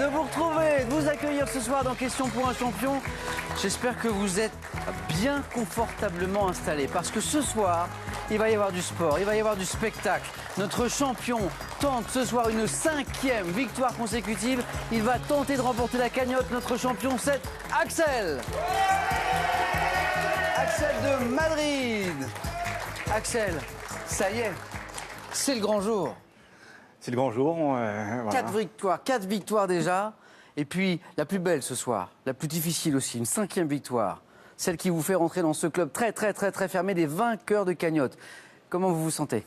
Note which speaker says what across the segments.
Speaker 1: de vous retrouver, de vous accueillir ce soir dans Question pour un champion. J'espère que vous êtes bien confortablement installés parce que ce soir, il va y avoir du sport, il va y avoir du spectacle. Notre champion tente ce soir une 5e victoire consécutive. Il va tenter de remporter la cagnotte. Notre champion, c'est Axel. Axel de Madrid. Axel, ça y est, c'est le grand jour.
Speaker 2: C'est le grand jour. Voilà.
Speaker 1: 4 victoires déjà. Et puis, la plus belle ce soir, la plus difficile aussi, une 5e victoire. Celle qui vous fait rentrer dans ce club très fermé des vainqueurs de cagnotte. Comment vous vous sentez?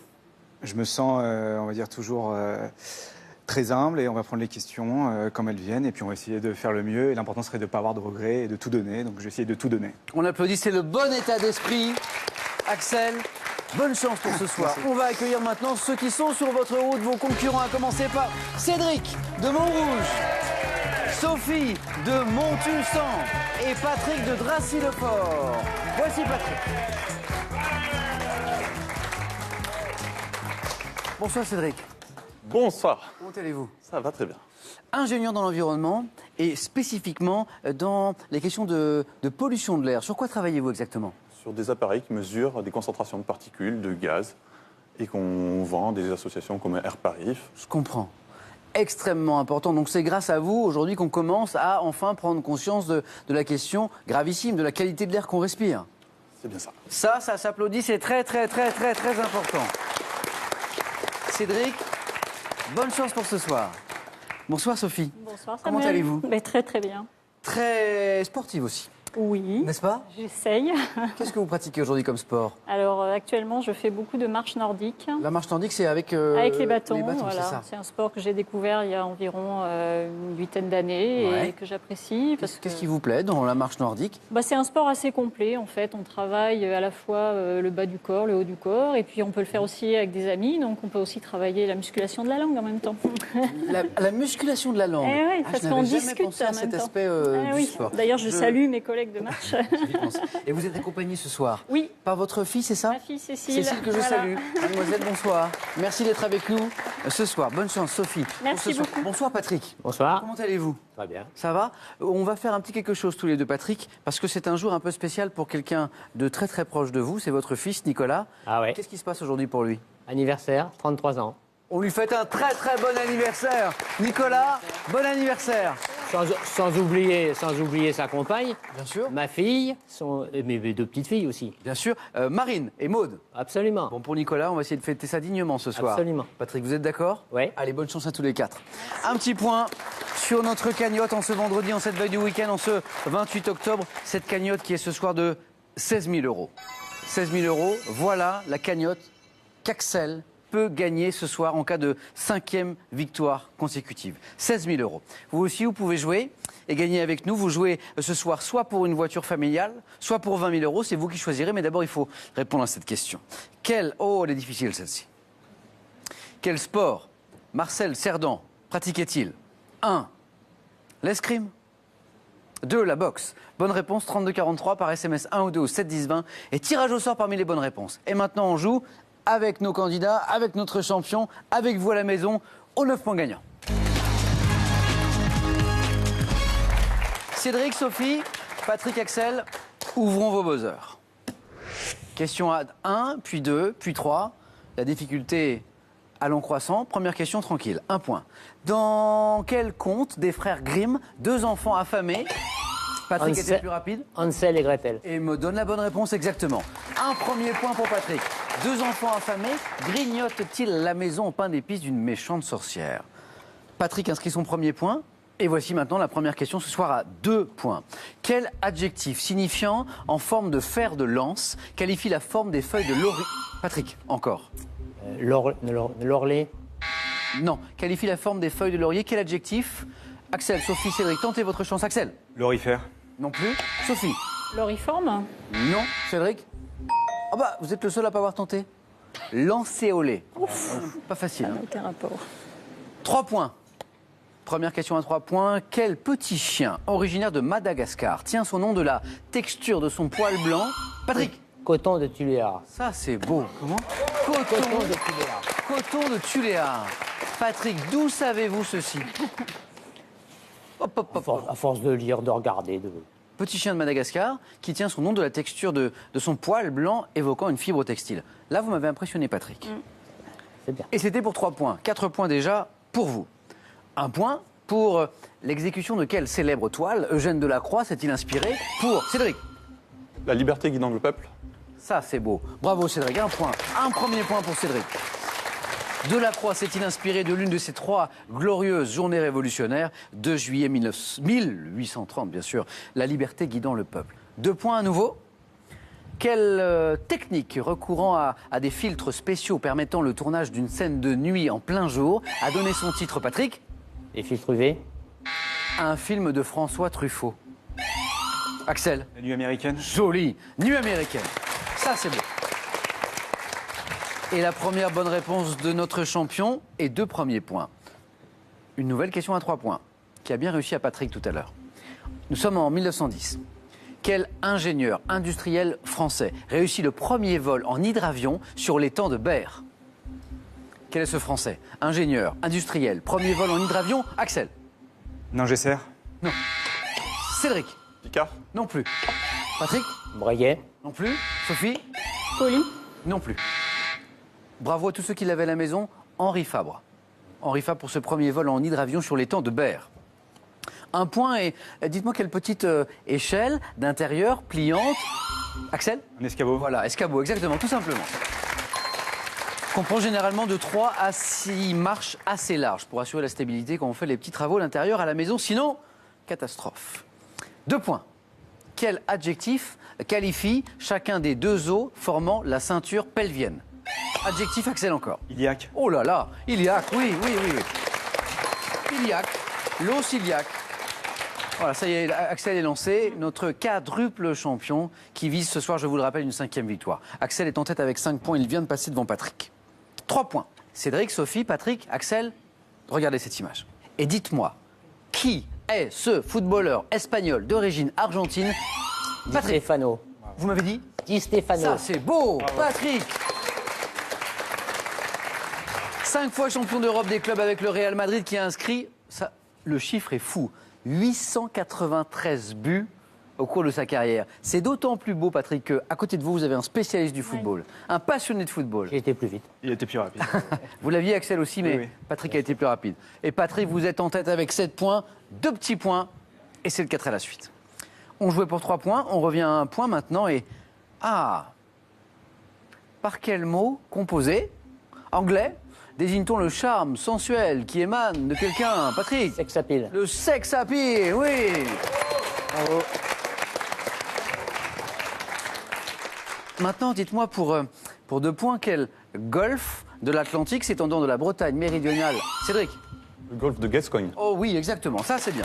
Speaker 2: Je me sens, on va dire, toujours très humble et on va prendre les questions comme elles viennent et puis on va essayer de faire le mieux. Et l'important serait de ne pas avoir de regrets et de tout donner. Donc je vais essayer de tout donner.
Speaker 1: On applaudit, c'est le bon état d'esprit. Axel, bonne chance pour ce soir.
Speaker 2: Merci.
Speaker 1: On va accueillir maintenant ceux qui sont sur votre route, vos concurrents, à commencer par Cédric de Montrouge, Sophie de Montunsan et Patrick de Dracy-le-Fort. Voici Patrick. Bonsoir Cédric.
Speaker 3: Bonsoir.
Speaker 1: Comment allez-vous?
Speaker 3: Ça va très bien.
Speaker 1: Ingénieur dans l'environnement et spécifiquement dans les questions de pollution de l'air. Sur quoi travaillez-vous exactement?
Speaker 3: Sur des appareils qui mesurent des concentrations de particules, de gaz, et qu'on vend à des associations comme Air Paris.
Speaker 1: Je comprends. Extrêmement important. Donc c'est grâce à vous aujourd'hui qu'on commence à enfin prendre conscience de la question gravissime de la qualité de l'air qu'on respire.
Speaker 3: C'est bien ça.
Speaker 1: Ça s'applaudit, c'est très important. Cédric, bonne chance pour ce soir. Bonsoir Sophie.
Speaker 4: Bonsoir Samuel.
Speaker 1: Comment allez-vous?
Speaker 4: Mais très bien.
Speaker 1: Très sportive aussi,
Speaker 4: Oui,
Speaker 1: n'est-ce pas?
Speaker 4: j'essaye.
Speaker 1: Qu'est-ce que vous pratiquez aujourd'hui comme sport?
Speaker 4: Alors actuellement, je fais beaucoup de marche nordique.
Speaker 1: La marche nordique, c'est avec
Speaker 4: Avec les bâtons,
Speaker 1: c'est ça.
Speaker 4: C'est un sport que j'ai découvert il y a environ une 8aine d'années
Speaker 1: Ouais.
Speaker 4: et que j'apprécie.
Speaker 1: Qu'est-ce qui vous plaît dans la marche nordique?
Speaker 4: C'est un sport assez complet en fait. On travaille à la fois le bas du corps, le haut du corps, et puis on peut le faire aussi avec des amis. Donc on peut aussi travailler la musculation de la langue en même temps.
Speaker 1: La musculation de la langue.
Speaker 4: Eh oui,
Speaker 1: Ah,
Speaker 4: parce
Speaker 1: je
Speaker 4: qu'on
Speaker 1: n'avais jamais
Speaker 4: discute
Speaker 1: pensé à
Speaker 4: en
Speaker 1: cet
Speaker 4: même temps.
Speaker 1: aspect
Speaker 4: Eh
Speaker 1: du
Speaker 4: oui.
Speaker 1: sport.
Speaker 4: D'ailleurs, je salue mes collègues de marche.
Speaker 1: Et vous êtes accompagné ce soir
Speaker 4: Oui.
Speaker 1: par votre fille, c'est ça?
Speaker 4: Ma fille Cécile.
Speaker 1: Cécile que je
Speaker 4: Voilà.
Speaker 1: salue. Mademoiselle, bonsoir. Merci d'être avec nous ce soir. Bonne chance, Sophie.
Speaker 4: Merci
Speaker 1: pour ce soir.
Speaker 4: beaucoup.
Speaker 1: Bonsoir, Patrick.
Speaker 5: Bonsoir.
Speaker 1: Comment allez-vous?
Speaker 5: Très bien.
Speaker 1: Ça va? On va faire un petit quelque chose tous les deux, Patrick, parce que c'est un jour un peu spécial pour quelqu'un de très proche de vous. C'est votre fils, Nicolas.
Speaker 5: Ah ouais.
Speaker 1: Qu'est-ce qui se passe aujourd'hui pour lui?
Speaker 5: Anniversaire, 33 ans.
Speaker 1: On lui fait un très bon anniversaire. Nicolas, bon anniversaire.
Speaker 5: Sans oublier sa compagne,
Speaker 1: Bien sûr.
Speaker 5: ma fille, mes deux petites filles aussi.
Speaker 1: Bien sûr. Marine et Maude.
Speaker 5: Absolument.
Speaker 1: Bon, pour Nicolas, on va essayer de fêter ça dignement ce soir.
Speaker 5: Absolument.
Speaker 1: Patrick, vous êtes d'accord?
Speaker 5: Ouais.
Speaker 1: Allez, bonne chance à tous les 4. Un petit point sur notre cagnotte en ce vendredi, en cette veille du week-end, en ce 28 octobre. Cette cagnotte qui est ce soir de 16 000 euros. 16 000 euros, voilà la cagnotte qu'Axel peut gagner ce soir en cas de 5e victoire consécutive. 16 000 euros. Vous aussi, vous pouvez jouer et gagner avec nous. Vous jouez ce soir soit pour une voiture familiale, soit pour 20 000 euros. C'est vous qui choisirez, mais d'abord, il faut répondre à cette question. Oh, elle est difficile celle-ci. Quel sport Marcel Cerdan pratiquait-il? 1. L'escrime. 2. La boxe. Bonne réponse, 3243 par SMS 1 ou 2 au 7 10 20. Et tirage au sort parmi les bonnes réponses. Et maintenant, on joue avec nos candidats, avec notre champion, avec vous à la maison, aux 9 points gagnants. Cédric, Sophie, Patrick, Axel, ouvrons vos buzzers. Question 1, puis 2, puis 3. La difficulté allant croissant. Première question tranquille. 1 point. Dans quel conte des frères Grimm, 2 enfants affamés, Patrick était plus rapide
Speaker 5: Hansel et Gretel.
Speaker 1: et me donne la bonne réponse exactement. Un premier point pour Patrick. 2 enfants affamés, grignotent-ils la maison au pain d'épices d'une méchante sorcière? Patrick inscrit son premier point. Et voici maintenant la première question ce soir à 2 points. Quel adjectif signifiant en forme de fer de lance qualifie la forme des feuilles de laurier? Patrick, encore.
Speaker 5: L'orlé.
Speaker 1: Non. Qualifie la forme des feuilles de laurier. Quel adjectif? Axel, Sophie, Cédric, tentez votre chance. Axel?
Speaker 2: L'orifère.
Speaker 1: Non plus. Sophie?
Speaker 4: L'oriforme.
Speaker 1: Non. Cédric? Ah bah, vous êtes le seul à pas avoir tenté. Lancéolé. Pas facile.
Speaker 4: Ça
Speaker 1: Hein.
Speaker 4: n'a aucun rapport.
Speaker 1: 3 points. Première question à 3 points. Quel petit chien originaire de Madagascar tient son nom de la texture de son poil blanc? Patrick?
Speaker 5: Coton de Tuléar.
Speaker 1: Ça, c'est beau. Comment?
Speaker 5: Coton de Tuléar.
Speaker 1: Coton de Tuléar. Patrick, d'où savez-vous ceci?
Speaker 5: À force de lire, de regarder.
Speaker 1: Petit chien de Madagascar qui tient son nom de la texture de son poil blanc évoquant une fibre textile. Là, vous m'avez impressionné, Patrick.
Speaker 5: C'est bien.
Speaker 1: Et c'était pour 3 points. 4 points déjà pour vous. 1 point pour l'exécution de quelle célèbre toile Eugène Delacroix s'est-il inspiré pour Cédric?
Speaker 3: La liberté guidant le peuple.
Speaker 1: Ça, c'est beau. Bravo, Cédric. 1 point. Un premier point pour Cédric. Delacroix s'est-il inspiré de l'une de ces 3 glorieuses journées révolutionnaires, 2 juillet 1830, bien sûr, la liberté guidant le peuple. 2 points à nouveau. Quelle technique recourant à des filtres spéciaux permettant le tournage d'une scène de nuit en plein jour a donné son titre, Patrick,
Speaker 5: Les filtres UV.
Speaker 1: à un film de François Truffaut? Axel?
Speaker 2: La nuit américaine.
Speaker 1: Joli. Nuit américaine. Ça, c'est beau. Et la première bonne réponse de notre champion est 2 premiers points. Une nouvelle question à 3 points, qui a bien réussi à Patrick tout à l'heure. Nous sommes en 1910. Quel ingénieur industriel français réussit le premier vol en hydravion sur l'étang de Berre? Quel est ce français? Ingénieur, industriel, premier vol en hydravion? Axel?
Speaker 2: Non, j'essaie.
Speaker 1: Non. Cédric?
Speaker 3: Picard.
Speaker 1: Non plus. Patrick?
Speaker 5: Breguet.
Speaker 1: Non plus. Sophie?
Speaker 4: Poli.
Speaker 1: Non plus. Bravo à tous ceux qui l'avaient à la maison. Henri Fabre. Henri Fabre pour ce premier vol en hydravion sur l'étang de Berre. 1 point et dites-moi quelle petite échelle d'intérieur pliante. Axel?
Speaker 2: Un escabeau.
Speaker 1: Voilà, escabeau, exactement, tout simplement. Comprend généralement de 3 à 6 marches assez larges pour assurer la stabilité quand on fait les petits travaux à l'intérieur à la maison. Sinon, catastrophe. 2 points. Quel adjectif qualifie chacun des 2 os formant la ceinture pelvienne? Adjectif, Axel encore.
Speaker 2: Iliaque.
Speaker 1: Oh là là, iliaque, oui. Iliaque, l'os iliaque. Voilà, ça y est, Axel est lancé, notre quadruple champion qui vise ce soir, je vous le rappelle, une 5e victoire. Axel est en tête avec 5 points, il vient de passer devant Patrick. 3 points. Cédric, Sophie, Patrick, Axel, regardez cette image. Et dites-moi, qui est ce footballeur espagnol d'origine argentine?
Speaker 5: Di
Speaker 1: Patrick,
Speaker 5: Stefano.
Speaker 1: vous m'avez dit?
Speaker 5: Di Stefano.
Speaker 1: Ça, c'est beau. Patrick. 5 fois champion d'Europe des clubs avec le Real Madrid qui a inscrit, ça, le chiffre est fou, 893 buts au cours de sa carrière. C'est d'autant plus beau, Patrick, qu'à côté de vous, vous avez un spécialiste du football, un passionné de football.
Speaker 5: J'ai été plus vite.
Speaker 2: Il était plus rapide.
Speaker 1: Vous l'aviez, Axel, aussi, mais
Speaker 2: Oui.
Speaker 1: Patrick a été plus rapide. Et Patrick, vous êtes en tête avec 7 points, 2 petits points, et c'est le 4 à la suite. On jouait pour 3 points, on revient à 1 point maintenant, et... Ah! Par quel mot composé, anglais, désigne-t-on le charme sensuel qui émane de quelqu'un? Patrick?
Speaker 5: Sex appeal.
Speaker 1: Le sex appeal, oui. Bravo. Maintenant, dites-moi pour 2 points, quel golfe de l'Atlantique s'étendant de la Bretagne méridionale? Cédric?
Speaker 3: Le golfe de Gascogne.
Speaker 1: Oh oui, exactement, ça c'est bien.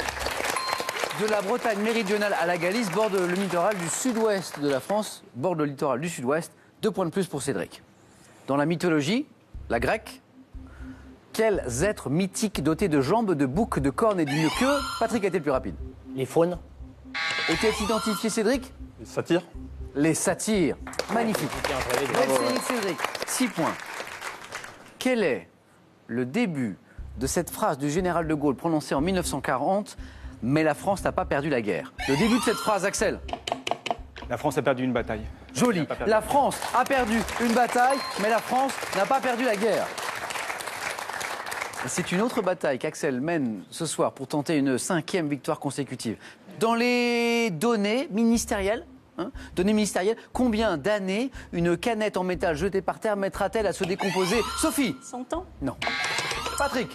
Speaker 1: De la Bretagne méridionale à la Galice, borde le littoral du sud-ouest de la France, borde le littoral du sud-ouest. 2 points de plus pour Cédric. Dans la mythologie, la grecque, quels êtres mythiques dotés de jambes, de boucs, de cornes et d'une queue? Patrick a été le plus rapide.
Speaker 5: Les faunes.
Speaker 1: Était identifié Cédric?
Speaker 3: Les satyres.
Speaker 1: Les satyres. Magnifique. Merci Cédric. 6 points. Quel est le début de cette phrase du général de Gaulle prononcée en 1940? Mais la France n'a pas perdu la guerre. Le début de cette phrase, Axel?
Speaker 2: La France a perdu une bataille.
Speaker 1: Joli. La France a perdu une bataille, mais la France n'a pas perdu la guerre. Et c'est une autre bataille qu'Axel mène ce soir pour tenter une 5e victoire consécutive. Dans les données ministérielles, combien d'années une canette en métal jetée par terre mettra-t-elle à se décomposer? Sophie?
Speaker 4: 100 ans.
Speaker 1: Non. Patrick?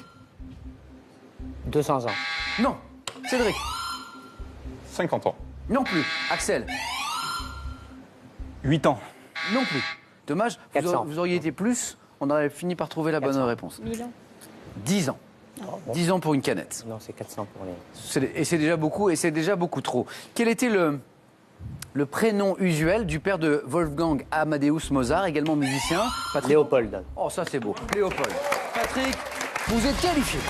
Speaker 5: 200 ans.
Speaker 1: Non. Cédric?
Speaker 3: 50 ans.
Speaker 1: Non plus. Axel?
Speaker 2: 8 ans.
Speaker 1: Non plus. Dommage,
Speaker 5: 400.
Speaker 1: vous auriez été plus, on aurait fini par trouver la bonne
Speaker 5: 400.
Speaker 1: réponse.
Speaker 4: 1000 ans.
Speaker 1: 10 ans. 10 ans pour une canette.
Speaker 5: Non, c'est 400 pour les...
Speaker 1: Et c'est déjà beaucoup, et c'est déjà beaucoup trop. Quel était le prénom usuel du père de Wolfgang Amadeus Mozart, également musicien? Patrick?
Speaker 5: Léopold.
Speaker 1: Oh, ça c'est beau. Léopold. Patrick, vous êtes qualifié.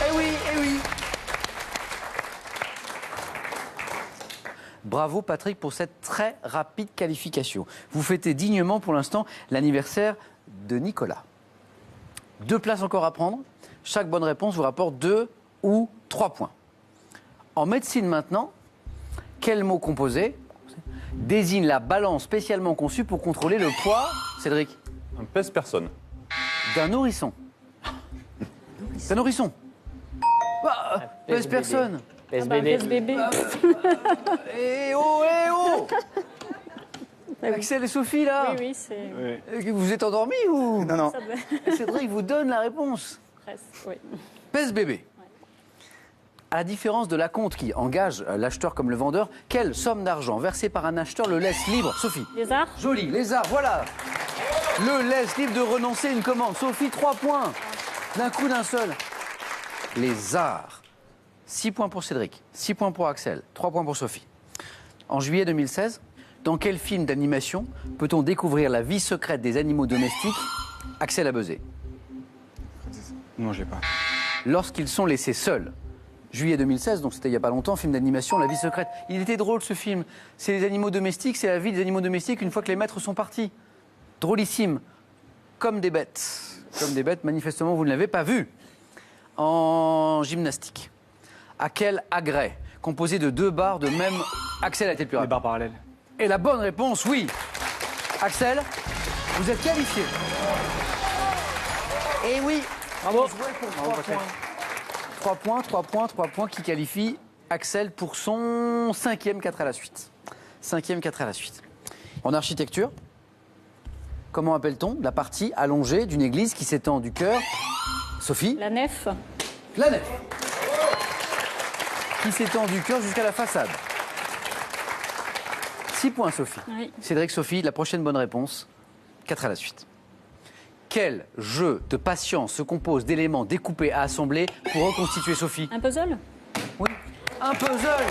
Speaker 1: Eh oui, eh oui. Bravo Patrick pour cette très rapide qualification. Vous fêtez dignement pour l'instant l'anniversaire de Nicolas. 2 places encore à prendre. Chaque bonne réponse vous rapporte 2 ou 3 points. En médecine maintenant, quel mot composé désigne la balance spécialement conçue pour contrôler le poids, Cédric,
Speaker 3: Un pèse-personne.
Speaker 1: d'un nourrisson? D'un nourrisson. Pèse personne.
Speaker 5: Pèse
Speaker 4: Ah bah,
Speaker 5: bébé.
Speaker 4: pèse bébé.
Speaker 1: Eh oh, eh oh
Speaker 4: Ah oui.
Speaker 1: Axel et Sophie, là
Speaker 4: Oui, c'est
Speaker 1: Vous êtes endormis ou
Speaker 2: Non, non.
Speaker 4: ça va.
Speaker 1: Cédric vous donne la réponse.
Speaker 4: Presque, oui.
Speaker 1: Pèse bébé. À la différence de l'acompte qui engage l'acheteur comme le vendeur, quelle somme d'argent versée par un acheteur le laisse libre? Sophie.
Speaker 4: Les arts.
Speaker 1: Joli, les arts, voilà. Le laisse libre de renoncer à une commande. Sophie, 3 points. D'un coup d'un seul. Les arts. 6 points pour Cédric, 6 points pour Axel, 3 points pour Sophie. En juillet 2016, dans quel film d'animation peut-on découvrir la vie secrète des animaux domestiques? Axel a buzzé.
Speaker 2: Non, je l'ai pas.
Speaker 1: Lorsqu'ils sont laissés seuls. Juillet 2016, donc c'était il n'y a pas longtemps, film d'animation, La vie secrète. Il était drôle ce film. C'est les animaux domestiques, c'est la vie des animaux domestiques une fois que les maîtres sont partis. Drôlissime. Comme des bêtes. Comme des bêtes, manifestement, vous ne l'avez pas vu. En gymnastique. À quel agrès composé de 2 barres de même... Axel a été le plus
Speaker 2: Les
Speaker 1: rapide.
Speaker 2: barres parallèles.
Speaker 1: Et la bonne réponse, oui. Axel, vous êtes qualifié. Et oui. Bravo. 3 points qui qualifie Axel pour son 5e 4 à la suite. 5e 4 à la suite. En architecture, comment appelle-t-on la partie allongée d'une église qui s'étend du chœur? Sophie?
Speaker 4: La nef.
Speaker 1: La nef. Qui s'étend du chœur jusqu'à la façade. 6 points, Sophie.
Speaker 4: Oui.
Speaker 1: Cédric, Sophie, la prochaine bonne réponse. 4 à la suite. Quel jeu de patience se compose d'éléments découpés à assembler pour reconstituer Sophie?
Speaker 4: Un puzzle.
Speaker 1: Oui. Un puzzle.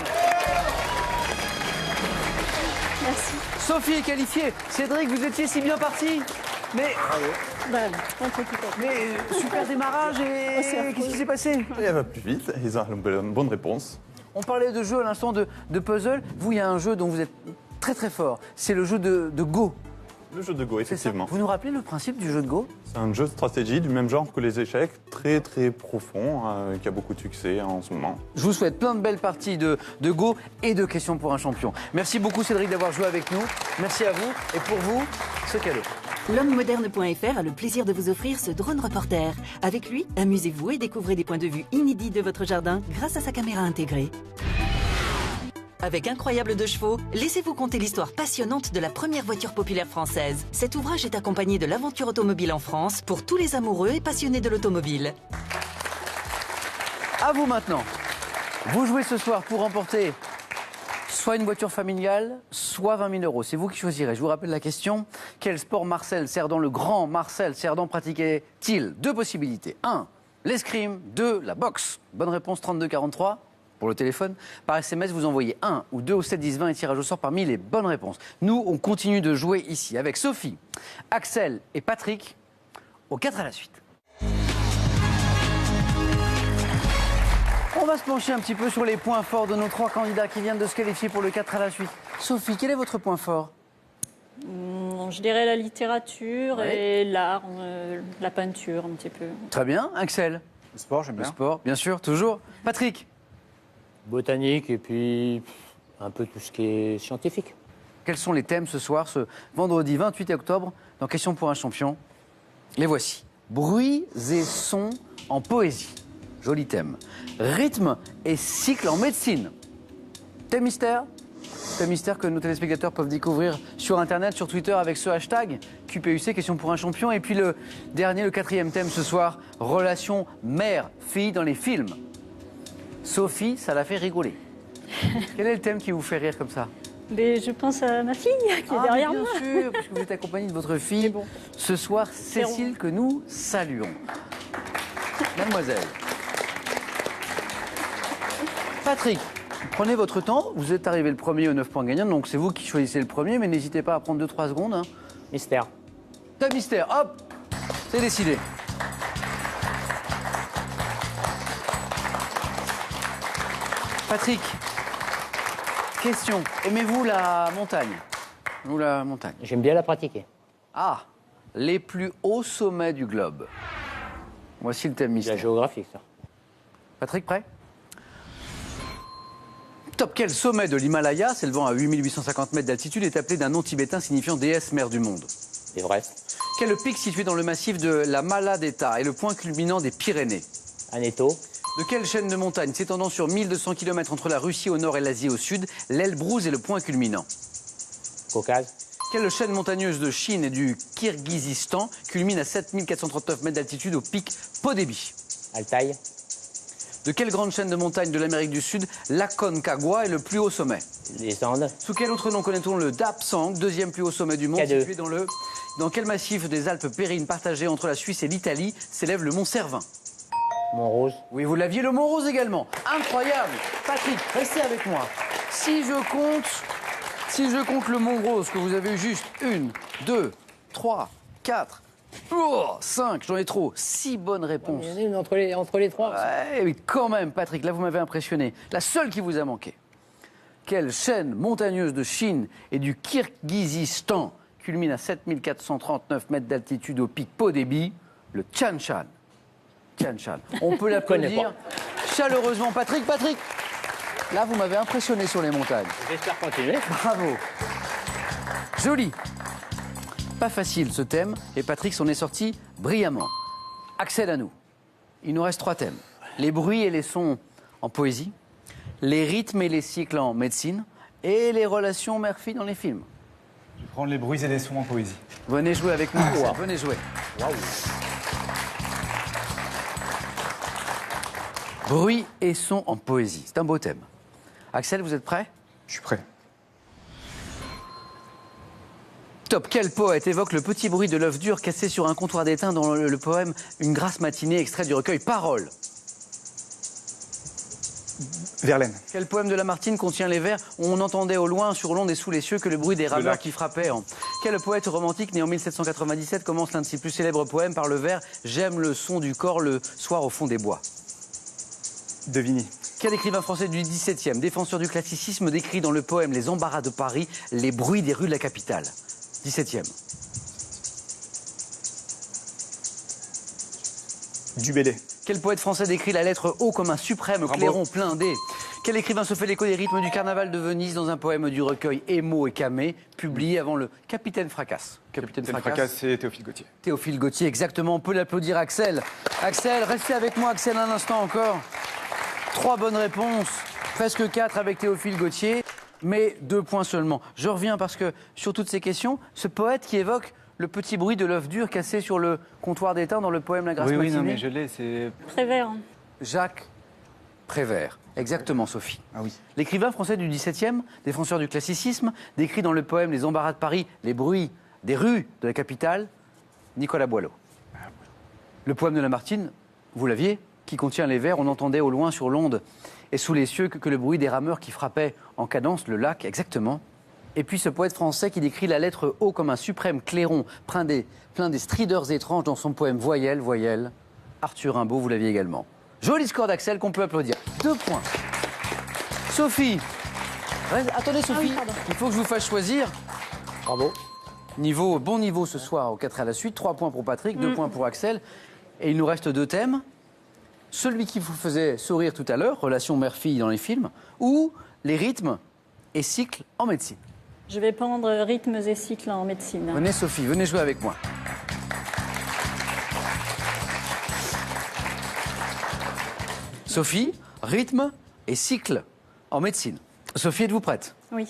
Speaker 4: Merci.
Speaker 1: Sophie est qualifiée. Cédric, vous étiez si bien parti. Mais,
Speaker 4: Bah, on peut tout à fait.
Speaker 1: mais super démarrage et
Speaker 4: c'est affreux.
Speaker 1: qu'est-ce qui s'est passé?
Speaker 3: Et elle va plus vite, ils ont une bonne réponse.
Speaker 1: On parlait de jeu à l'instant de puzzle. Vous, il y a un jeu dont vous êtes très très fort. C'est le jeu de Go.
Speaker 3: Le jeu de Go,
Speaker 1: C'est ça.
Speaker 3: effectivement.
Speaker 1: Vous nous rappelez le principe du jeu de Go?
Speaker 3: C'est un jeu de stratégie du même genre que les échecs, très très profond, qui a beaucoup de succès en ce moment.
Speaker 1: Je vous souhaite plein de belles parties de Go et de questions pour un champion. Merci beaucoup Cédric d'avoir joué avec nous. Merci à vous. Et pour vous, ce cadeau.
Speaker 6: L'homme-moderne.fr a le plaisir de vous offrir ce drone reporter. Avec lui, amusez-vous et découvrez des points de vue inédits de votre jardin grâce à sa caméra intégrée. Avec Incroyable de chevaux, laissez-vous conter l'histoire passionnante de la première voiture populaire française. Cet ouvrage est accompagné de l'aventure automobile en France pour tous les amoureux et passionnés de l'automobile.
Speaker 1: À vous maintenant. Vous jouez ce soir pour remporter soit une voiture familiale, soit 20 000 euros. C'est vous qui choisirez. Je vous rappelle la question. Quel sport Marcel Cerdan, le grand Marcel Cerdan, pratiquait-il? 2 possibilités. 1, l'escrime. 2, la boxe. Bonne réponse, 3243. Pour le téléphone, par SMS, vous envoyez 1 ou 2 au 7 10 20 et tirage au sort parmi les bonnes réponses. Nous, on continue de jouer ici avec Sophie, Axel et Patrick aux 4 à la suite. On va se pencher un petit peu sur les points forts de nos 3 candidats qui viennent de se qualifier pour le 4 à la suite. Sophie, quel est votre point fort?
Speaker 4: Je dirais la littérature
Speaker 1: Ouais.
Speaker 4: et l'art, la peinture un petit peu.
Speaker 1: Très bien. Axel,
Speaker 2: Le sport, j'aime
Speaker 1: le
Speaker 2: bien.
Speaker 1: sport, bien sûr, toujours. Patrick,
Speaker 5: Botanique et puis un peu tout ce qui est scientifique.
Speaker 1: quels sont les thèmes ce soir, ce vendredi 28 octobre, dans Question pour un champion? Les voici. Bruits et sons en poésie. Joli thème. Rythme et cycle en médecine. Thème mystère? Thème mystère que nos téléspectateurs peuvent découvrir sur Internet, sur Twitter avec ce hashtag QPUC, Question pour un champion. Et puis le dernier, le 4e thème ce soir, relation mère-fille dans les films. Sophie, ça l'a fait rigoler. Quel est le thème qui vous fait rire comme ça?
Speaker 4: Mais je pense à ma fille qui est derrière
Speaker 1: bien
Speaker 4: moi.
Speaker 1: sûr, parce que vous êtes accompagnée de votre fille.
Speaker 4: Mais bon.
Speaker 1: Ce soir, Cécile, que nous saluons. Mademoiselle. Patrick, prenez votre temps. Vous êtes arrivé le premier aux 9 points gagnants, donc c'est vous qui choisissez le premier, mais n'hésitez pas à prendre 2-3 secondes. Hein.
Speaker 5: Mystère.
Speaker 1: Thème mystère, hop, c'est décidé. Patrick, question. Aimez-vous la montagne? Ou la montagne?
Speaker 5: J'aime bien la pratiquer.
Speaker 1: Ah, les plus hauts sommets du globe. Voici le thème
Speaker 5: C'est la
Speaker 1: mystère.
Speaker 5: géographique, ça.
Speaker 1: Patrick, prêt? Top, quel sommet de l'Himalaya, s'élevant à 8850 mètres d'altitude, est appelé d'un nom tibétain signifiant déesse mère du monde?
Speaker 5: Everest.
Speaker 1: Quel pic situé dans le massif de la Maladeta est le point culminant des Pyrénées?
Speaker 5: Aneto.
Speaker 1: De quelle chaîne de montagnes s'étendant sur 1200 km entre la Russie au nord et l'Asie au sud, l'Elbrouz est le point culminant?
Speaker 5: Caucase.
Speaker 1: Quelle chaîne montagneuse de Chine et du Kirghizistan culmine à 7439 mètres d'altitude au pic Podébi?
Speaker 5: Altaï.
Speaker 1: De quelle grande chaîne de montagnes de l'Amérique du Sud l'Aconcagua est le plus haut sommet?
Speaker 5: Les Andes.
Speaker 1: Sous quel autre nom connaît-on le Dapsang, deuxième plus haut sommet du monde,
Speaker 5: K2.
Speaker 1: situé dans quel massif des Alpes pérines partagées entre la Suisse et l'Italie s'élève le mont Cervin?
Speaker 5: Mont-Rose.
Speaker 1: Oui, vous l'aviez, le Mont Rose également. Incroyable. Patrick, restez avec moi. Si je compte le Mont Rose, que vous avez eu juste 1, 2, 3, 4, 5, j'en ai trop. 6 bonnes réponses.
Speaker 5: Il y en a une entre les trois.
Speaker 1: Ouais, mais quand même, Patrick, là, vous m'avez impressionné. La seule qui vous a manqué. Quelle chaîne montagneuse de Chine et du Kirghizistan culmine à 7439 mètres d'altitude au pic Podébi? Le Tian Shan. Tian Shan. On peut l'applaudir chaleureusement. Patrick, là, vous m'avez impressionné sur les montagnes.
Speaker 5: J'espère continuer.
Speaker 1: Bravo. Joli. Pas facile ce thème, et Patrick s'en est sorti brillamment. Axel, à nous. Il nous reste 3 thèmes. Les bruits et les sons en poésie, les rythmes et les cycles en médecine, et les relations mère-fille dans les films.
Speaker 2: Je vais prendre les bruits et les sons en poésie.
Speaker 1: Venez jouer avec moi, Axel, venez jouer. Bruits et sons en poésie, c'est un beau thème. Axel, vous êtes prêt?
Speaker 2: Je suis prêt.
Speaker 1: Top, quel poète évoque le petit bruit de l'œuf dur cassé sur un comptoir d'étain dans le poème Une grasse matinée, extrait du recueil Paroles?
Speaker 2: Verlaine.
Speaker 1: Quel poème de Lamartine contient les vers où on entendait au loin, sur l'onde et sous les cieux, que le bruit des rameurs
Speaker 2: lac.
Speaker 1: qui frappaient Quel poète romantique né en 1797 commence l'un de ses plus célèbres poèmes par le vers J'aime le son du corps le soir au fond des bois?
Speaker 2: De Vigny.
Speaker 1: Quel écrivain français du XVIIe, défenseur du classicisme, décrit dans le poème Les embarras de Paris les bruits des rues de la capitale? 17e.
Speaker 2: Dubélé.
Speaker 1: Quel poète français décrit la lettre O comme un suprême clairon plein d'E? Quel écrivain se fait l'écho des rythmes du carnaval de Venise dans un poème du recueil Émo et Camée, publié avant le Capitaine Fracasse?
Speaker 2: Capitaine Fracasse, c'est Théophile Gautier.
Speaker 1: Théophile Gautier, exactement. On peut l'applaudir, Axel. Axel, restez avec moi, Axel, un instant encore. 3 bonnes réponses, presque 4 avec Théophile Gautier, mais 2 points seulement. Je reviens parce que sur toutes ces questions, ce poète qui évoque le petit bruit de l'œuf dur cassé sur le comptoir d'étain dans le poème La Grasse
Speaker 2: Oui,
Speaker 1: matinée.
Speaker 2: non, mais je l'ai, c'est...
Speaker 4: Prévert.
Speaker 1: Jacques Prévert. Exactement, Sophie.
Speaker 2: Ah oui.
Speaker 1: L'écrivain français du XVIIe, défenseur du classicisme, décrit dans le poème Les embarras de Paris les bruits des rues de la capitale, Nicolas Boileau. Le poème de Lamartine, vous l'aviez, qui contient les vers, on entendait au loin sur l'onde et sous les cieux que le bruit des rameurs qui frappaient en cadence le lac, exactement. Et puis ce poète français qui décrit la lettre O comme un suprême clairon, plein des strideurs étranges dans son poème Voyelle, Voyelle. Arthur Rimbaud, vous l'aviez également. Joli score d'Axel qu'on peut applaudir. 2 points. Sophie. Attendez Sophie,
Speaker 4: pardon.
Speaker 1: il faut que je vous fasse choisir.
Speaker 5: Bravo.
Speaker 1: Bon niveau ce soir au 4 à la suite. 3 points pour Patrick, 2 points pour Axel. Et il nous reste 2 thèmes. Celui qui vous faisait sourire tout à l'heure, relation mère-fille dans les films, ou les rythmes et cycles en médecine.
Speaker 4: Je vais prendre rythmes et cycles en médecine.
Speaker 1: Venez Sophie, venez jouer avec moi. Sophie, rythme et cycle en médecine. Sophie, êtes-vous prête?
Speaker 4: Oui.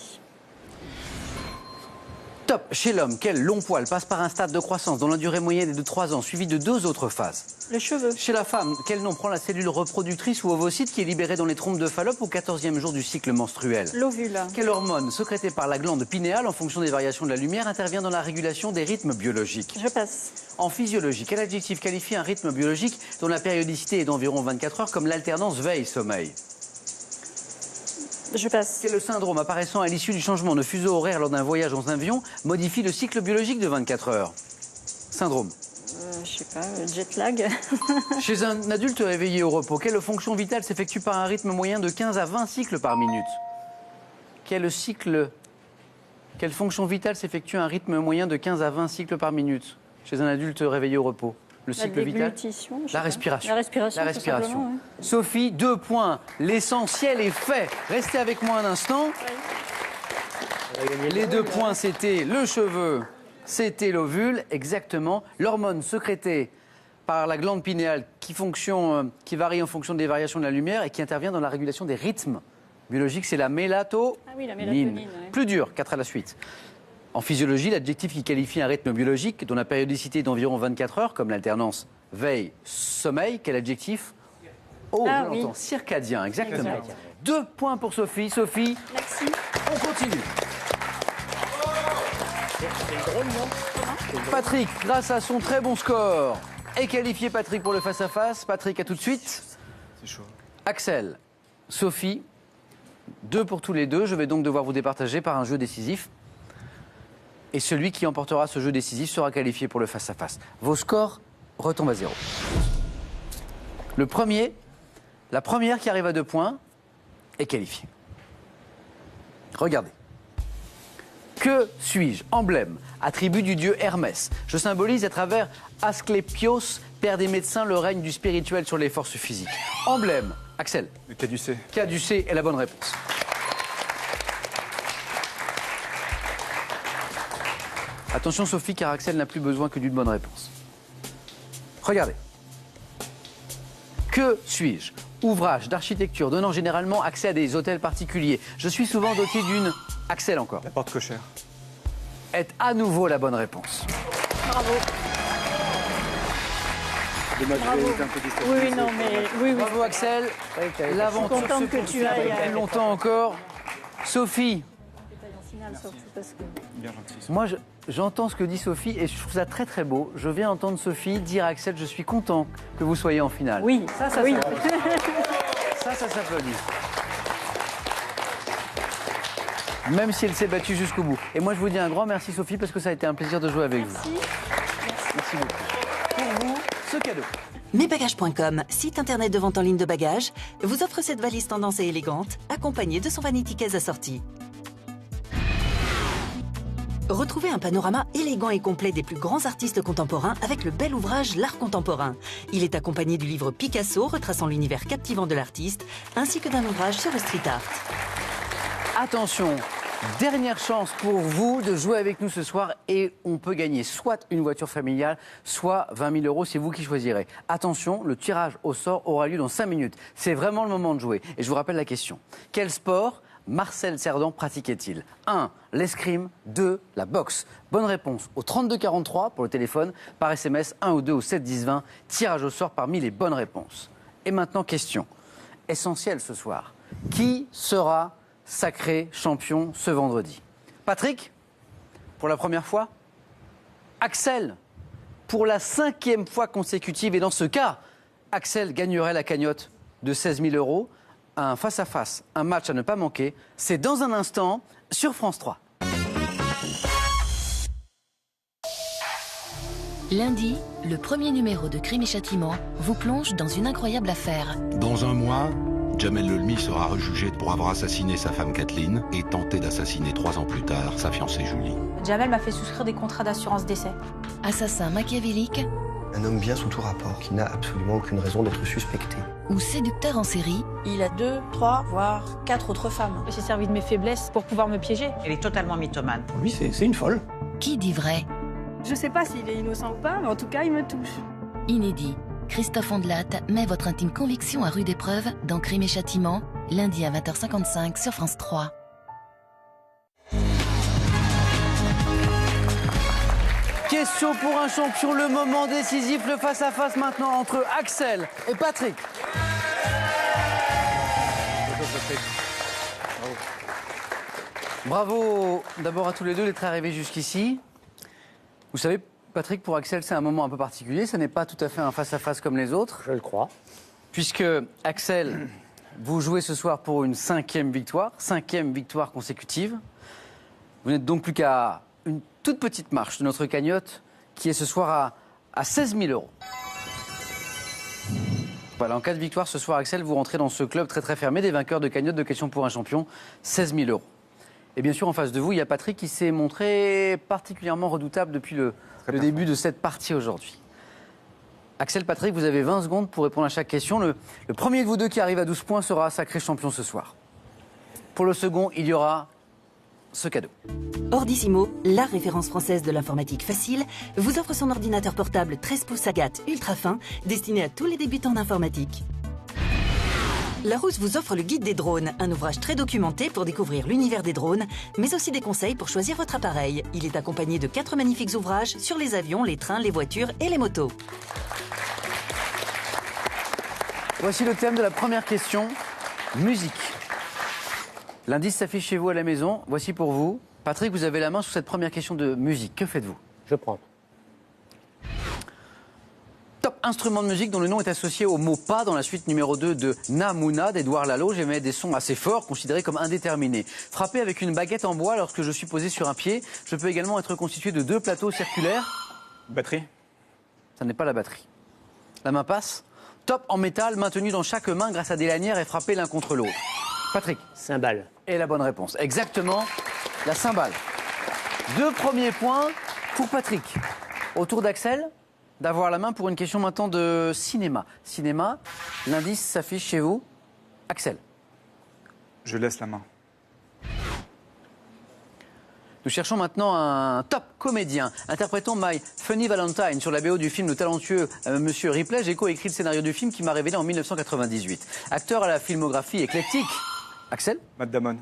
Speaker 1: Top. Chez l'homme, quel long poil passe par un stade de croissance dont la durée moyenne est de 3 ans, suivi de 2 autres phases?
Speaker 4: Le cheveu.
Speaker 1: Chez la femme, quel nom prend la cellule reproductrice ou ovocyte qui est libérée dans les trompes de Fallope au 14e jour du cycle menstruel?
Speaker 4: L'ovule.
Speaker 1: Quelle hormone, sécrétée par la glande pinéale en fonction des variations de la lumière, intervient dans la régulation des rythmes biologiques?
Speaker 4: Je passe.
Speaker 1: En physiologie, quel adjectif qualifie un rythme biologique dont la périodicité est d'environ 24 heures comme l'alternance veille-sommeil?
Speaker 4: Je passe.
Speaker 1: Quel syndrome apparaissant à l'issue du changement de fuseau horaire lors d'un voyage en avion modifie le cycle biologique de 24 heures? Syndrome.
Speaker 4: Je sais pas, jet lag.
Speaker 1: Chez un adulte réveillé au repos, quelle fonction vitale s'effectue par un rythme moyen de 15 à 20 cycles par minute? Quelle fonction vitale s'effectue à un rythme moyen de 15 à 20 cycles par minute chez un adulte réveillé au repos? le cycle vital.
Speaker 4: déglutition, je sais
Speaker 1: La
Speaker 4: pas.
Speaker 1: respiration.
Speaker 4: La respiration.
Speaker 1: La
Speaker 4: tout
Speaker 1: respiration.
Speaker 4: simplement, ouais.
Speaker 1: Sophie, 2 points. L'essentiel est fait. Restez avec moi un instant. Les 2 points, c'était le cheveu, c'était l'ovule, exactement. L'hormone sécrétée par la glande pinéale qui varie en fonction des variations de la lumière et qui intervient dans la régulation des rythmes biologiques, c'est la mélatonine.
Speaker 4: Ah oui, la mélatonine. Ouais.
Speaker 1: Plus dur, 4 à la suite. En physiologie, l'adjectif qui qualifie un rythme biologique dont la périodicité est d'environ 24 heures, comme l'alternance veille-sommeil, quel adjectif? Oh,
Speaker 4: Ah
Speaker 1: je
Speaker 4: oui.
Speaker 1: l'entends, circadien, exactement.
Speaker 4: Exact.
Speaker 1: 2 points pour Sophie. Sophie,
Speaker 4: Merci.
Speaker 1: on continue.
Speaker 5: C'est drôle, non?
Speaker 1: Patrick, grâce à son très bon score, est qualifié Patrick pour le face-à-face. Patrick, à tout de suite.
Speaker 2: C'est chaud.
Speaker 1: Axel, Sophie, 2 pour tous les deux. Je vais donc devoir vous départager par un jeu décisif. Et celui qui emportera ce jeu décisif sera qualifié pour le face-à-face. Vos scores retombent à 0. La première qui arrive à 2 points est qualifiée. Regardez. Que suis-je? Emblème, attribut du dieu Hermès. Je symbolise à travers Asclépios, père des médecins, le règne du spirituel sur les forces physiques. Emblème, Axel.
Speaker 2: Le caducée.
Speaker 1: Caducée est la bonne réponse. Attention Sophie, car Axel n'a plus besoin que d'une bonne réponse. Regardez. Que suis-je? Ouvrage d'architecture donnant généralement accès à des hôtels particuliers. Je suis souvent doté d'une... Axel encore.
Speaker 2: La porte cochère.
Speaker 1: Est à nouveau la bonne réponse.
Speaker 4: Bravo.
Speaker 2: Dommage,
Speaker 4: Bravo.
Speaker 2: j'ai été un peu déstabilisé.
Speaker 4: Oui, oui, non, mais oui, oui.
Speaker 1: Bravo Axel. L'aventure
Speaker 4: Je suis contente
Speaker 1: se
Speaker 4: que
Speaker 1: poursuit
Speaker 4: tu ailles
Speaker 1: plus
Speaker 4: à-
Speaker 1: longtemps encore. Sophie,
Speaker 2: Bien gentil.
Speaker 1: moi j'entends ce que dit Sophie et je trouve ça très très beau. Je viens entendre Sophie dire à Axel, je suis content que vous soyez en finale.
Speaker 4: Oui, oui.
Speaker 1: Ça s'applaudit. Même si elle s'est battue jusqu'au bout. Et moi je vous dis un grand merci Sophie parce que ça a été un plaisir de jouer avec vous. Merci beaucoup. Pour vous, ce cadeau.
Speaker 6: Mesbagages.com, site internet de vente en ligne de bagages, vous offre cette valise tendance et élégante, accompagnée de son vanity case assorti. Retrouvez un panorama élégant et complet des plus grands artistes contemporains avec le bel ouvrage L'Art contemporain. Il est accompagné du livre Picasso, retraçant l'univers captivant de l'artiste, ainsi que d'un ouvrage sur le street art.
Speaker 1: Attention, dernière chance pour vous de jouer avec nous ce soir et on peut gagner soit une voiture familiale, soit 20 000 euros, c'est vous qui choisirez. Attention, le tirage au sort aura lieu dans 5 minutes. C'est vraiment le moment de jouer. Et je vous rappelle la question. Quel sport Marcel Cerdan pratiquait-il? 1. L'escrime. 2. La boxe. Bonne réponse au 32 43 pour le téléphone, par SMS 1 ou 2 au 7 10 20. Tirage au sort parmi les bonnes réponses. Et maintenant, question essentielle ce soir. Qui sera sacré champion ce vendredi? Patrick, pour la première fois? Axel, pour la 5e fois consécutive. Et dans ce cas, Axel gagnerait la cagnotte de 16 000 euros. Un face-à-face, un match à ne pas manquer. C'est dans un instant sur France 3.
Speaker 7: Lundi, le premier numéro de Crime et Châtiment vous plonge dans une incroyable affaire.
Speaker 8: Dans un mois, Jamel Lelmi sera rejugé pour avoir assassiné sa femme Kathleen et tenté d'assassiner 3 ans plus tard sa fiancée Julie.
Speaker 9: Jamel m'a fait souscrire des contrats d'assurance décès.
Speaker 7: Assassin machiavélique
Speaker 10: Un homme bien sous tout rapport, qui n'a absolument aucune raison d'être suspecté.
Speaker 7: ou séducteur en série,
Speaker 9: Il a 2, 3, voire 4 autres femmes. J'ai servi de mes faiblesses pour pouvoir me piéger.
Speaker 11: Elle est totalement mythomane.
Speaker 10: Pour lui, c'est une folle.
Speaker 7: qui dit vrai?
Speaker 9: Je sais pas s'il est innocent ou pas, mais en tout cas, il me touche.
Speaker 7: Inédit. Christophe Ondelat met votre intime conviction à rude épreuve dans Crime et Châtiment, lundi à 20h55 sur France 3.
Speaker 1: Question pour un champion, le moment décisif, le face-à-face maintenant entre Axel et Patrick. Bravo d'abord à tous les deux d'être arrivés jusqu'ici. Vous savez, Patrick, pour Axel, c'est un moment un peu particulier. Ce n'est pas tout à fait un face-à-face comme les autres.
Speaker 5: Je le crois.
Speaker 1: Puisque, Axel, vous jouez ce soir pour une 5e victoire consécutive. Vous n'êtes donc plus qu'à une toute petite marche de notre cagnotte qui est ce soir à 16 000 euros. Voilà, en cas de victoire ce soir, Axel, vous rentrez dans ce club très très fermé des vainqueurs de cagnotte de questions pour un champion, 16 000 euros. Et bien sûr, en face de vous, il y a Patrick qui s'est montré particulièrement redoutable depuis le début de cette partie aujourd'hui. Axel, Patrick, vous avez 20 secondes pour répondre à chaque question. Le premier de vous deux qui arrive à 12 points sera sacré champion ce soir. Pour le second, il y aura ce cadeau.
Speaker 6: Ordissimo, la référence française de l'informatique facile, vous offre son ordinateur portable 13 pouces Agathe ultra fin, destiné à tous les débutants d'informatique. Larousse vous offre le guide des drones, un ouvrage très documenté pour découvrir l'univers des drones, mais aussi des conseils pour choisir votre appareil. Il est accompagné de 4 magnifiques ouvrages sur les avions, les trains, les voitures et les motos.
Speaker 1: Voici le thème de la première question, musique. L'indice s'affiche chez vous à la maison. Voici pour vous. Patrick, vous avez la main sur cette première question de musique. Que faites-vous?
Speaker 5: Je prends.
Speaker 1: Top instrument de musique dont le nom est associé au mot pas dans la suite numéro 2 de Namouna d'Edouard Lalo. J'émets des sons assez forts, considérés comme indéterminés. Frappé avec une baguette en bois lorsque je suis posé sur un pied. Je peux également être constitué de 2 plateaux circulaires.
Speaker 2: Batterie.
Speaker 1: Ça n'est pas la batterie. La main passe. Top en métal, maintenu dans chaque main grâce à des lanières et frappé l'un contre l'autre. Patrick.
Speaker 5: Cymbale.
Speaker 1: Et la bonne réponse. Exactement, la cymbale. 2 premiers points pour Patrick. Au tour d'Axel d'avoir la main pour une question maintenant de cinéma. Cinéma, l'indice s'affiche chez vous. Axel.
Speaker 2: Je laisse la main.
Speaker 1: Nous cherchons maintenant un top comédien. Interprétons My Funny Valentine sur la BO du film Le talentueux Monsieur Ripley. J'ai co-écrit le scénario du film qui m'a révélé en 1998. Acteur à la filmographie éclectique. Axel?
Speaker 2: Matt Damon.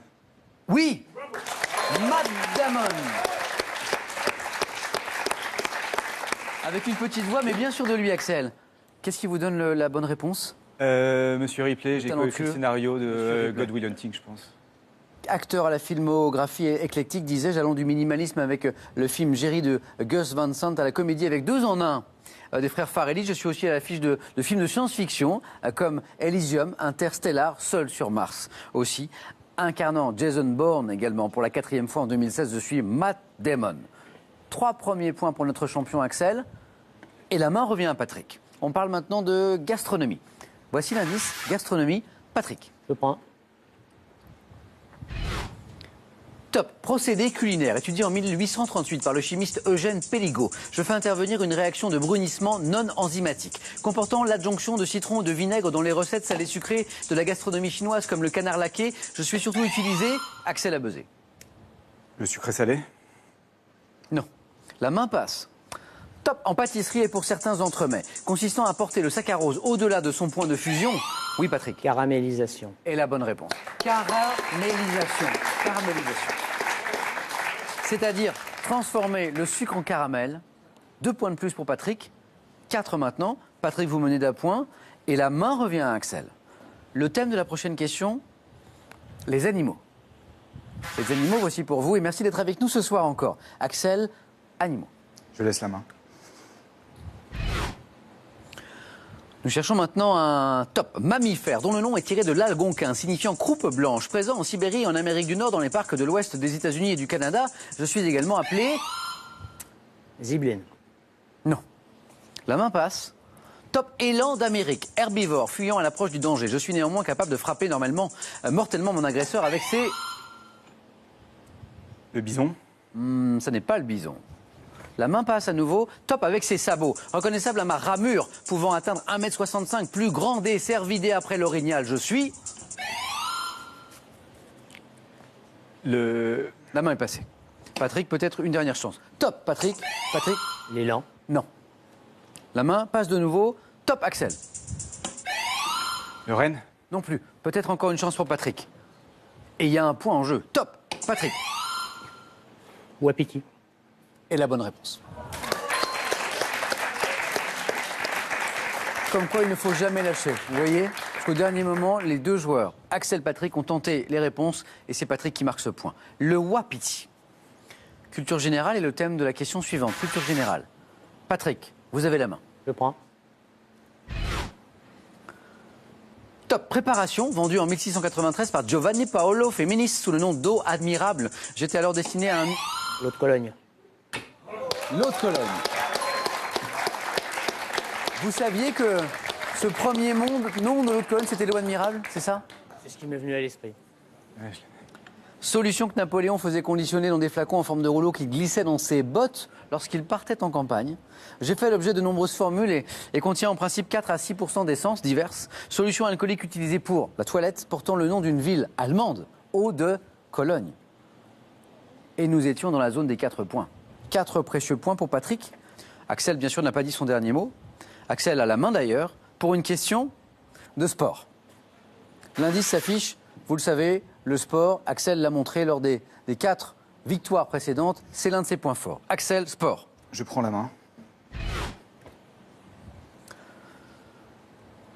Speaker 1: Oui, Matt Damon. Avec une petite voix, mais bien sûr de lui, Axel. Qu'est-ce qui vous donne la bonne réponse?
Speaker 2: Monsieur Ripley, j'ai
Speaker 1: Talentueux.
Speaker 2: écrit le scénario de God Will Hunting, je pense.
Speaker 1: Acteur à la filmographie éclectique, disais-je, allons du minimalisme avec le film Jerry de Gus Van Sant à la comédie avec 2 en 1 des frères Farrelly. Je suis aussi à l'affiche de films de science-fiction comme Elysium, Interstellar, Seul sur Mars aussi. Incarnant Jason Bourne également pour la 4e fois en 2016, je suis Matt Damon. 3 premiers points pour notre champion Axel. Et la main revient à Patrick. On parle maintenant de gastronomie. Voici l'indice gastronomie. Patrick.
Speaker 5: Je prends.
Speaker 1: Top, procédé culinaire, étudié en 1838 par le chimiste Eugène Pelligot. Je fais intervenir une réaction de brunissement non enzymatique, comportant l'adjonction de citron ou de vinaigre dans les recettes salées sucrées de la gastronomie chinoise comme le canard laqué. Je suis surtout utilisé, Axel a buzzé.
Speaker 2: Le sucré salé.
Speaker 1: Non. La main passe. Top en pâtisserie et pour certains entremets, consistant à porter le saccharose au-delà de son point de fusion. Oui, Patrick.
Speaker 5: Caramélisation.
Speaker 1: Et la bonne réponse. Caramélisation. Caramélisation. C'est-à-dire transformer le sucre en caramel. 2 points de plus pour Patrick. 4 maintenant. Patrick, vous menez d'un point. Et la main revient à Axel. Le thème de la prochaine question, les animaux. Les animaux, voici pour vous. Et merci d'être avec nous ce soir encore. Axel, animaux.
Speaker 2: Je laisse la main.
Speaker 1: Nous cherchons maintenant un top mammifère dont le nom est tiré de l'algonquin, signifiant croupe blanche, présent en Sibérie et en Amérique du Nord dans les parcs de l'ouest des États-Unis et du Canada. Je suis également appelé...
Speaker 5: Zibline.
Speaker 1: Non. La main passe. Top élan d'Amérique, herbivore, fuyant à l'approche du danger. Je suis néanmoins capable de frapper mortellement mon agresseur avec ses...
Speaker 2: Le bison.
Speaker 1: Ça n'est pas le bison. La main passe à nouveau, top avec ses sabots, reconnaissable à ma ramure, pouvant atteindre 1,65 m, plus grand des cervidés après l'orignal. Je suis... La main est passée. Patrick, peut-être une dernière chance. Top, Patrick. Patrick.
Speaker 5: L'élan.
Speaker 1: Non. La main passe de nouveau, top, Axel.
Speaker 2: Le renne.
Speaker 1: Non plus. Peut-être encore une chance pour Patrick. Et il y a un point en jeu. Top, Patrick.
Speaker 5: Wapiti.
Speaker 1: Et la bonne réponse. Comme quoi il ne faut jamais lâcher, vous voyez? Jusqu'au dernier moment, les 2 joueurs, Axel et Patrick, ont tenté les réponses et c'est Patrick qui marque ce point. Le wapiti. Culture générale est le thème de la question suivante. Culture générale. Patrick, vous avez la main.
Speaker 5: Je prends.
Speaker 1: Top préparation, vendu en 1693 par Giovanni Paolo Feminis sous le nom d'eau admirable. J'étais alors destiné à un...
Speaker 5: L'eau de Cologne.
Speaker 1: L'eau de Cologne. Vous saviez que ce premier nom de l'eau de Cologne, c'était l'eau admirable, c'est ça?
Speaker 5: C'est ce qui m'est venu à l'esprit.
Speaker 1: Solution que Napoléon faisait conditionner dans des flacons en forme de rouleau qui glissaient dans ses bottes lorsqu'il partait en campagne. J'ai fait l'objet de nombreuses formules et contient en principe 4 à 6% d'essences diverses. Solution alcoolique utilisée pour la toilette, portant le nom d'une ville allemande, eau de Cologne. Et nous étions dans la zone des 4 points. 4 précieux points pour Patrick. Axel, bien sûr, n'a pas dit son dernier mot. Axel a la main d'ailleurs pour une question de sport. L'indice s'affiche, vous le savez, le sport. Axel l'a montré lors des 4 victoires précédentes. C'est l'un de ses points forts. Axel, sport.
Speaker 2: Je prends la main.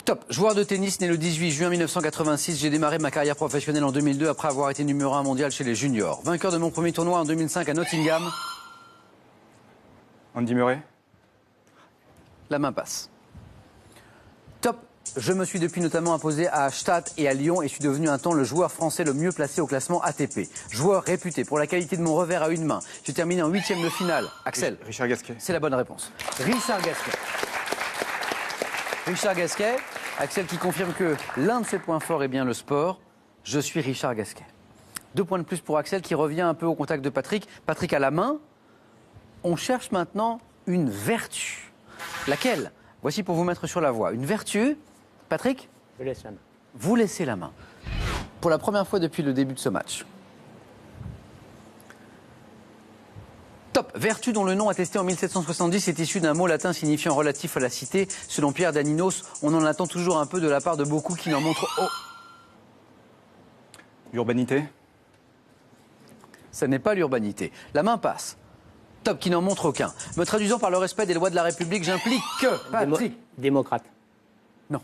Speaker 1: Top. Joueur de tennis né le 18 juin 1986, j'ai démarré ma carrière professionnelle en 2002 après avoir été numéro 1 mondial chez les juniors. Vainqueur de mon premier tournoi en 2005 à Nottingham.
Speaker 2: Andy Murray.
Speaker 1: La main passe. Top. Je me suis depuis notamment imposé à Stade et à Lyon et suis devenu un temps le joueur français le mieux placé au classement ATP. Joueur réputé pour la qualité de mon revers à une main. J'ai terminé en 8e de finale. Axel.
Speaker 2: Richard Gasquet.
Speaker 1: C'est la bonne réponse. Richard Gasquet. Richard Gasquet. Axel qui confirme que l'un de ses points forts est bien le sport. Je suis Richard Gasquet. 2 points de plus pour Axel qui revient un peu au contact de Patrick. Patrick à la main. On cherche maintenant une vertu. Laquelle? Voici pour vous mettre sur la voie. Une vertu. Patrick?
Speaker 5: Je laisse la main.
Speaker 1: Vous laissez la main. Pour la première fois depuis le début de ce match. Top. Vertu dont le nom attesté en 1770 est issu d'un mot latin signifiant relatif à la cité. Selon Pierre Daninos, on en attend toujours un peu de la part de beaucoup qui n'en montrent... Oh.
Speaker 2: L'urbanité.
Speaker 1: Ce n'est pas l'urbanité. La main passe. Top, qui n'en montre aucun. Me traduisant par le respect des lois de la République, j'implique que... Patrick.
Speaker 5: Démocrate.
Speaker 1: Non.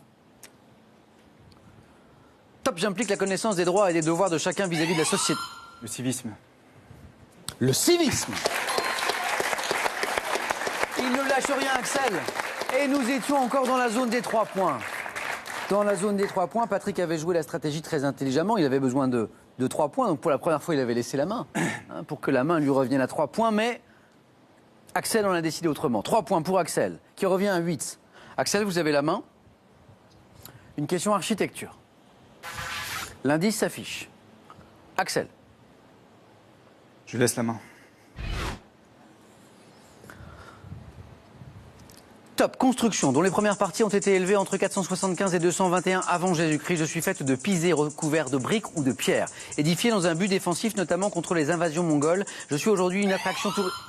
Speaker 1: Top, j'implique la connaissance des droits et des devoirs de chacun vis-à-vis de la société.
Speaker 2: Le civisme.
Speaker 1: Le civisme. Il ne lâche rien, Axel. Et nous étions encore dans la zone des 3 points. Dans la zone des 3 points, Patrick avait joué la stratégie très intelligemment. Il avait besoin de 3 points. Donc pour la première fois, il avait laissé la main. Pour que la main lui revienne à 3 points. Mais Axel en a décidé autrement. 3 points pour Axel, qui revient à 8. Axel, vous avez la main. Une question architecture. L'indice s'affiche. Axel.
Speaker 2: Je laisse la main.
Speaker 1: Top. Construction, dont les premières parties ont été élevées entre 475 et 221 avant Jésus-Christ. Je suis faite de pisés recouverts de briques ou de pierres. Édifiée dans un but défensif, notamment contre les invasions mongoles. Je suis aujourd'hui une attraction touristique.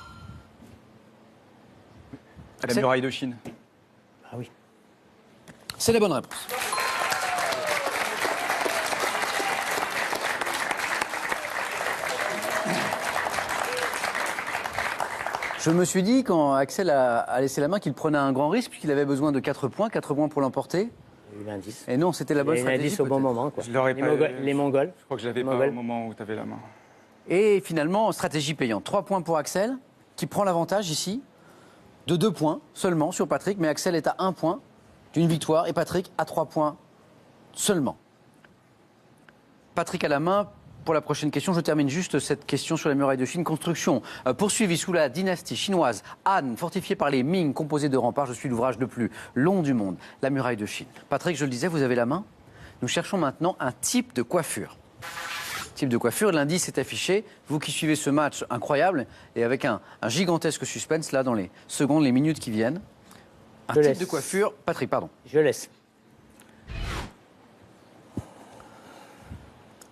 Speaker 2: La muraille de Chine.
Speaker 5: Ah oui.
Speaker 1: C'est la bonne réponse. Je me suis dit, quand Axel a laissé la main, qu'il prenait un grand risque, puisqu'il avait besoin de 4 points pour l'emporter.
Speaker 5: Il y a eu l'indice.
Speaker 1: Et non, c'était la bonne stratégie.
Speaker 5: L'indice au bon moment, quoi.
Speaker 2: Je l'aurais pas...
Speaker 5: Les Mongols.
Speaker 2: Je crois que je l'avais pas au moment où tu avais la main.
Speaker 1: Et finalement, stratégie payante. 3 points pour Axel, qui prend l'avantage ici, de 2 points seulement sur Patrick. Mais Axel est à 1 point d'une victoire et Patrick à 3 points seulement. Patrick à la main. Pour la prochaine question, je termine juste cette question sur la muraille de Chine. Construction poursuivie sous la dynastie chinoise Han, fortifiée par les Ming, composée de remparts. Je suis l'ouvrage le plus long du monde, la muraille de Chine. Patrick, je le disais, vous avez la main. Nous cherchons maintenant un type de coiffure. Type de coiffure, l'indice est affiché. Vous qui suivez ce match incroyable et avec un gigantesque suspense là dans les secondes, les minutes qui viennent. Un type de coiffure. Patrick, pardon.
Speaker 5: Je laisse.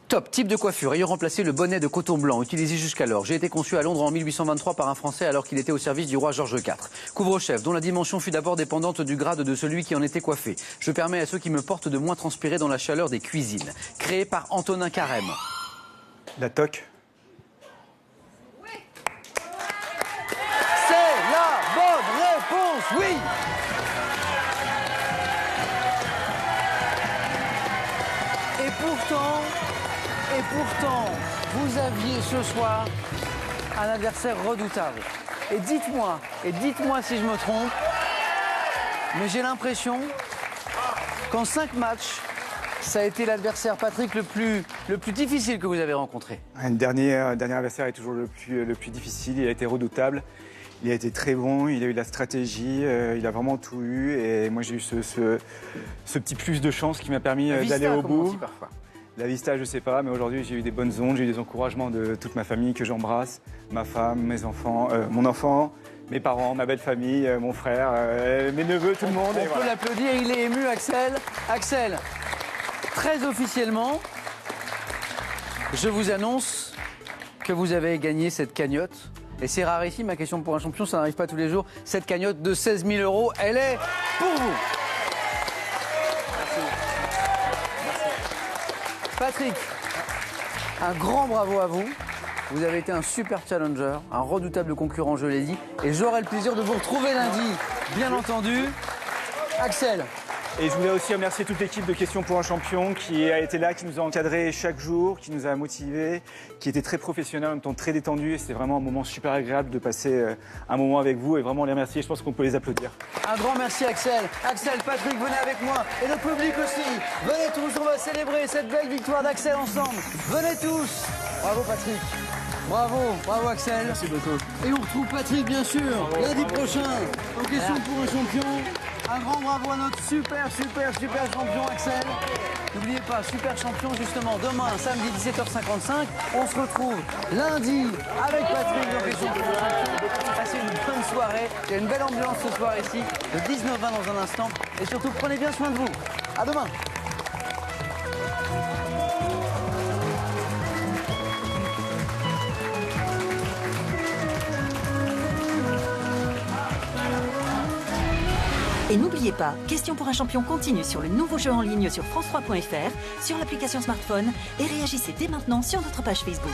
Speaker 1: Top, type de coiffure ayant remplacé le bonnet de coton blanc utilisé jusqu'alors. J'ai été conçu à Londres en 1823 par un Français alors qu'il était au service du roi George IV. Couvre-chef, dont la dimension fut d'abord dépendante du grade de celui qui en était coiffé. Je permets à ceux qui me portent de moins transpirer dans la chaleur des cuisines. Créé par Antonin Carême.
Speaker 2: La toque.
Speaker 1: C'est la bonne réponse, oui. Et pourtant, vous aviez ce soir un adversaire redoutable. Et dites-moi si je me trompe, mais j'ai l'impression qu'en 5 matchs, ça a été l'adversaire, Patrick, le plus difficile que vous avez rencontré.
Speaker 2: Un dernier adversaire est toujours le plus difficile, il a été redoutable. Il a été très bon, il a eu la stratégie, il a vraiment tout eu. Et moi, j'ai eu ce petit plus de chance qui m'a permis d'aller au bout. La vista, je sais pas, mais aujourd'hui j'ai eu des bonnes ondes, j'ai eu des encouragements de toute ma famille que j'embrasse, ma femme, mes enfants, mon enfant, mes parents, ma belle famille, mon frère, mes neveux, tout le monde.
Speaker 1: On peut l'applaudir, il est ému, Axel. Axel, très officiellement, je vous annonce que vous avez gagné cette cagnotte. Et c'est rarissime, ma question pour un champion, ça n'arrive pas tous les jours. Cette cagnotte de 16 000 €, elle est pour vous. Patrick, un grand bravo à vous. Vous avez été un super challenger, un redoutable concurrent, je l'ai dit. Et j'aurai le plaisir de vous retrouver lundi, bien entendu. Axel.
Speaker 2: Et je voulais aussi remercier toute l'équipe de Questions pour un champion qui a été là, qui nous a encadrés chaque jour, qui nous a motivés, qui était très professionnel, en même temps très détendu. Et c'était vraiment un moment super agréable de passer un moment avec vous et vraiment les remercier. Je pense qu'on peut les applaudir.
Speaker 1: Un grand merci Axel. Axel, Patrick, venez avec moi. Et le public aussi. Venez tous, on va célébrer cette belle victoire d'Axel ensemble. Venez tous. Bravo Patrick. Bravo, bravo Axel.
Speaker 2: Merci beaucoup.
Speaker 1: Et on retrouve Patrick bien sûr lundi prochain en Questions pour un champion. Un grand bravo à notre super champion Axel. N'oubliez pas, super champion justement demain, samedi 17h55. On se retrouve lundi avec Patrick dans Questions pour un champion. Passez une bonne soirée. Il y a une belle ambiance ce soir ici. De 19h20 dans un instant. Et surtout, prenez bien soin de vous. À demain.
Speaker 6: Et n'oubliez pas, Question pour un champion continue sur le nouveau jeu en ligne sur France3.fr, sur l'application smartphone et réagissez dès maintenant sur notre page Facebook.